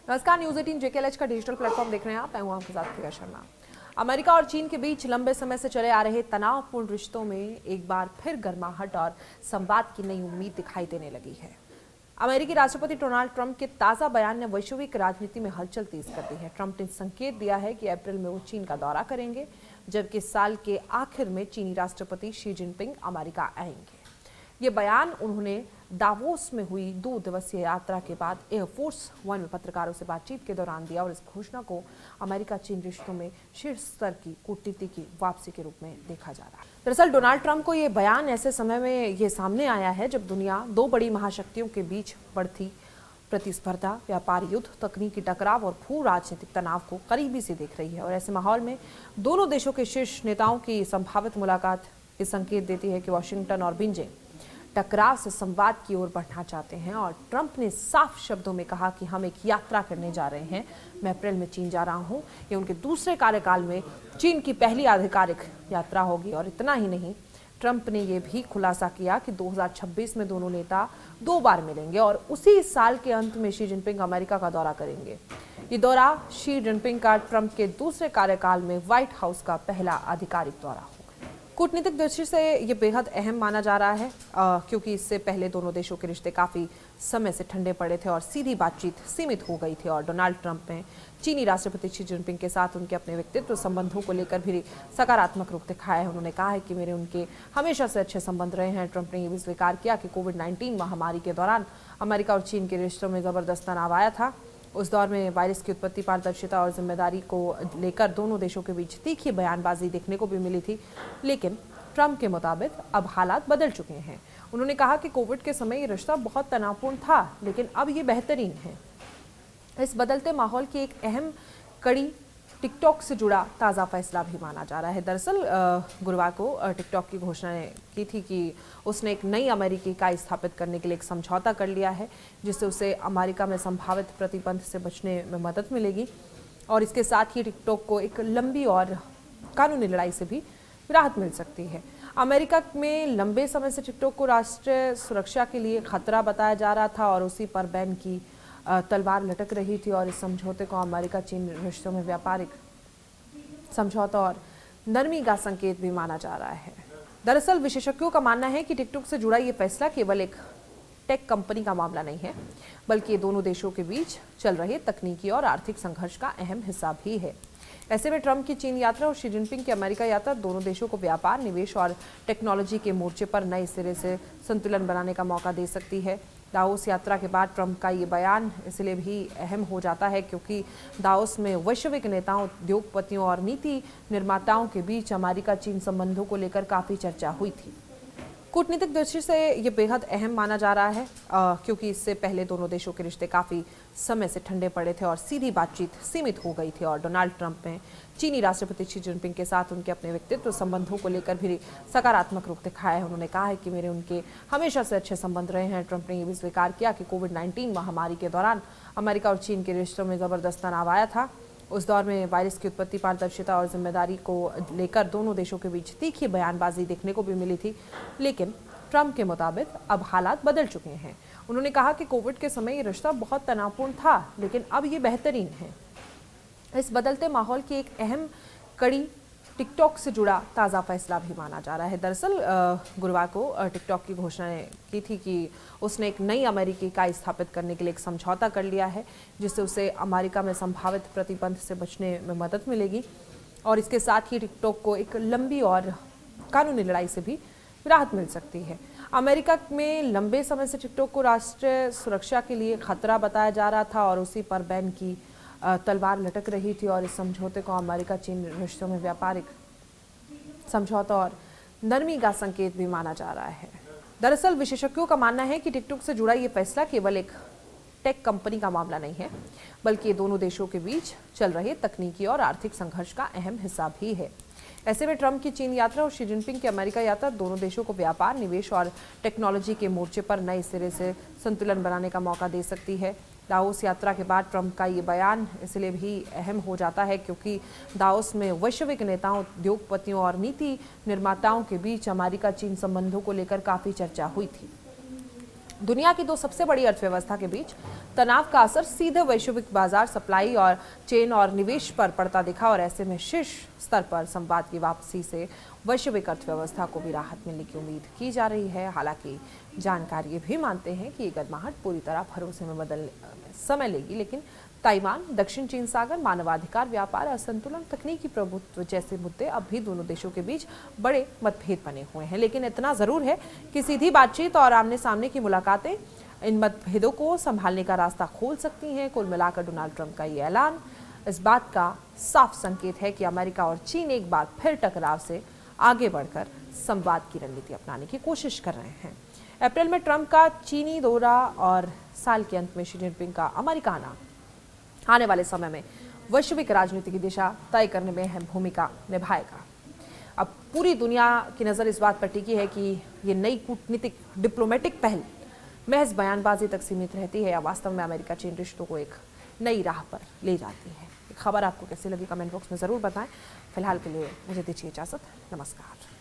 नमस्कार, news 18 JKLH का digital platform देख रहे हैं आप। मैं हूं आपके साथ प्रिया शर्मा। अमेरिका और चीन के बीच लंबे समय से चले आ रहे तनावपूर्ण रिश्तों में एक बार फिर गर्माहट और संवाद की नई उम्मीद दिखाई देने लगी है। अमेरिकी राष्ट्रपति डोनाल्ड ट्रंप के ताजा बयान ने वैश्विक राजनीति में हलचल तेज कर दी है। ट्रंप ने संकेत दिया है कि अप्रैल में वो चीन का दौरा करेंगे, जबकि साल के आखिर में चीनी राष्ट्रपति शी जिनपिंग अमेरिका आएंगे। ये बयान उन्होंने दावोस में हुई 2 दिवसीय यात्रा के बाद एयरफोर्स वन में पत्रकारों से बातचीत के दौरान दिया और इस घोषणा को अमेरिका चीन रिश्तों में शीर्ष स्तर की कूटनीति की वापसी के रूप में देखा जा रहा है। दरअसल डोनाल्ड ट्रंप को ये बयान ऐसे समय में ये सामने आया है जब दुनिया 2 बड़ी महाशक्तियों के बीच बढ़ती प्रतिस्पर्धा, व्यापार युद्ध, तकनीकी टकराव और भू राजनीतिक तनाव को करीबी से देख रही है। और ऐसे माहौल में दोनों देशों के शीर्ष नेताओं की संभावित मुलाकात ये संकेत देती है कि वॉशिंगटन और बीजिंग टकराव से संवाद की ओर बढ़ना चाहते हैं। और ट्रंप ने साफ शब्दों में कहा कि हम एक यात्रा करने जा रहे हैं। मैं अप्रैल में चीन जा रहा हूं। ये उनके दूसरे कार्यकाल में चीन की पहली आधिकारिक यात्रा होगी। और इतना ही नहीं, ट्रंप ने यह भी खुलासा किया कि 2026 में दोनों नेता 2 बार मिलेंगे और उसी साल के अंत में शी जिनपिंग अमेरिका का दौरा करेंगे। ये दौरा शी जिनपिंग का ट्रंप के दूसरे कार्यकाल में व्हाइट हाउस का पहला आधिकारिक दौरा होगा। कूटनीतिक दृष्टि से ये बेहद अहम माना जा रहा है, क्योंकि इससे पहले दोनों देशों के रिश्ते काफ़ी समय से ठंडे पड़े थे और सीधी बातचीत सीमित हो गई थी। और डोनाल्ड ट्रंप ने चीनी राष्ट्रपति शी जिनपिंग के साथ उनके अपने व्यक्तित्व संबंधों को लेकर भी सकारात्मक रुख दिखाया है। उन्होंने कहा है कि मेरे उनके हमेशा से अच्छे संबंध रहे हैं। ट्रंप ने ये भी स्वीकार किया कि कोविड-19 महामारी के दौरान अमेरिका और चीन के रिश्तों में ज़बरदस्त तनाव आया था। उस दौर में वायरस की उत्पत्ति, पारदर्शिता और जिम्मेदारी को लेकर दोनों देशों के बीच तीखी बयानबाजी देखने को भी मिली थी। लेकिन ट्रंप के मुताबिक अब हालात बदल चुके हैं। उन्होंने कहा कि कोविड के समय ये रिश्ता बहुत तनावपूर्ण था, लेकिन अब ये बेहतरीन है। इस बदलते माहौल की एक अहम कड़ी टिकटॉक से जुड़ा ताज़ा फैसला भी माना जा रहा है। दरअसल गुरुवार को टिकटॉक की घोषणा की थी कि उसने एक नई अमेरिकी इकाई स्थापित करने के लिए एक समझौता कर लिया है, जिससे उसे अमेरिका में संभावित प्रतिबंध से बचने में मदद मिलेगी। और इसके साथ ही टिकटॉक को एक लंबी और कानूनी लड़ाई से भी राहत मिल सकती है। अमेरिका में लंबे समय से टिकटॉक को राष्ट्रीय सुरक्षा के लिए खतरा बताया जा रहा था और उसी पर बैन की तलवार लटक रही थी। और इस समझौते को अमेरिका चीन रिश्तों में व्यापारिक समझौता और नरमी का संकेत भी माना जा रहा है। दरअसल विशेषज्ञों का मानना है कि टिकटॉक से जुड़ा ये फैसला केवल एक टेक कंपनी का मामला नहीं है, बल्कि ये दोनों देशों के बीच चल रहे तकनीकी और आर्थिक संघर्ष का अहम हिस्सा भी है। ऐसे में ट्रंप की चीन यात्रा और शी जिनपिंग की अमेरिका यात्रा दोनों देशों को व्यापार, निवेश और टेक्नोलॉजी के मोर्चे पर नए सिरे से संतुलन बनाने का मौका दे सकती है। दावोस यात्रा के बाद ट्रंप का ये बयान इसलिए भी अहम हो जाता है क्योंकि दावोस में वैश्विक नेताओं, उद्योगपतियों और नीति निर्माताओं के बीच अमेरिका चीन संबंधों को लेकर काफ़ी चर्चा हुई थी। कूटनीतिक दृष्टि से ये बेहद अहम माना जा रहा है, क्योंकि इससे पहले दोनों देशों के रिश्ते काफ़ी समय से ठंडे पड़े थे और सीधी बातचीत सीमित हो गई थी। और डोनाल्ड ट्रंप ने चीनी राष्ट्रपति शी जिनपिंग के साथ उनके अपने व्यक्तित्व संबंधों को लेकर भी सकारात्मक रुख दिखाया है। उन्होंने कहा है कि मेरे उनके हमेशा से अच्छे संबंध रहे हैं। ट्रंप ने ये भी स्वीकार किया कि कोविड-19 महामारी के दौरान अमेरिका और चीन के रिश्तों में ज़बरदस्त तनाव आया था। उस दौर में वायरस की उत्पत्ति, पारदर्शिता और जिम्मेदारी को लेकर दोनों देशों के बीच तीखी बयानबाजी देखने को भी मिली थी। लेकिन ट्रंप के मुताबिक अब हालात बदल चुके हैं। उन्होंने कहा कि कोविड के समय ये रिश्ता बहुत तनावपूर्ण था, लेकिन अब ये बेहतरीन है। इस बदलते माहौल की एक अहम कड़ी टिकटॉक से जुड़ा ताज़ा फैसला भी माना जा रहा है। दरअसल गुरुवार को टिकटॉक की घोषणा की थी कि उसने एक नई अमेरिकी इकाई स्थापित करने के लिए एक समझौता कर लिया है, जिससे उसे अमेरिका में संभावित प्रतिबंध से बचने में मदद मिलेगी। और इसके साथ ही टिकटॉक को एक लंबी और कानूनी लड़ाई से भी राहत मिल सकती है। अमेरिका में लंबे समय से टिकटॉक को राष्ट्रीय सुरक्षा के लिए खतरा बताया जा रहा था और उसी पर बैन की तलवार लटक रही थी। और इस समझौते को अमेरिका चीन रिश्तों में व्यापारिक समझौता और नरमी का संकेत भी माना जा रहा है। दरअसल विशेषज्ञों का मानना है कि टिकटॉक से जुड़ा ये फैसला केवल एक टेक कंपनी का मामला नहीं है, बल्कि ये दोनों देशों के बीच चल रहे तकनीकी और आर्थिक संघर्ष का अहम हिस्सा भी है। ऐसे में ट्रंप की चीन यात्रा और शी जिनपिंग की अमेरिका यात्रा दोनों देशों को व्यापार, निवेश और टेक्नोलॉजी के मोर्चे पर नए सिरे से संतुलन बनाने का मौका दे सकती है। दावोस यात्रा के बाद ट्रंप का ये बयान इसलिए भी अहम हो जाता है क्योंकि दावोस में वैश्विक नेताओं, उद्योगपतियों और नीति निर्माताओं के बीच अमेरिका चीन संबंधों को लेकर काफ़ी चर्चा हुई थी। दुनिया की दो सबसे बड़ी अर्थव्यवस्था के बीच तनाव का असर सीधे वैश्विक बाजार, सप्लाई और चेन और निवेश पर पड़ता दिखा और ऐसे में शीर्ष स्तर पर संवाद की वापसी से वैश्विक अर्थव्यवस्था को भी राहत मिलने की उम्मीद की जा रही है। हालांकि जानकार ये भी मानते हैं कि ये गर्माहट पूरी तरह भरोसे में बदलने समय लेगी, लेकिन ताइवान, दक्षिण चीन सागर, मानवाधिकार, व्यापार, असंतुलन, तकनीकी प्रभुत्व जैसे मुद्दे अब भी दोनों देशों के बीच बड़े मतभेद बने हुए हैं। लेकिन इतना जरूर है कि सीधी बातचीत और आमने सामने की मुलाकातें इन मतभेदों को संभालने का रास्ता खोल सकती हैं। कुल मिलाकर डोनाल्ड ट्रंप का ये ऐलान इस बात का साफ संकेत है कि अमेरिका और चीन एक बार फिर टकराव से आगे बढ़कर संवाद की रणनीति अपनाने की कोशिश कर रहे हैं। अप्रैल में ट्रंप का चीनी दौरा और साल के अंत में शी जिनपिंग का अमेरिका आना आने वाले समय में वैश्विक राजनीति की दिशा तय करने में अहम भूमिका निभाएगा। अब पूरी दुनिया की नज़र इस बात पर टिकी है कि ये नई कूटनीतिक डिप्लोमेटिक पहल महज बयानबाजी तक सीमित रहती है या वास्तव में अमेरिका चीन रिश्तों को एक नई राह पर ले जाती है। खबर आपको कैसी लगी कमेंट बॉक्स में ज़रूर बताएं। फिलहाल के लिए मुझे दीजिए इजाज़त। नमस्कार।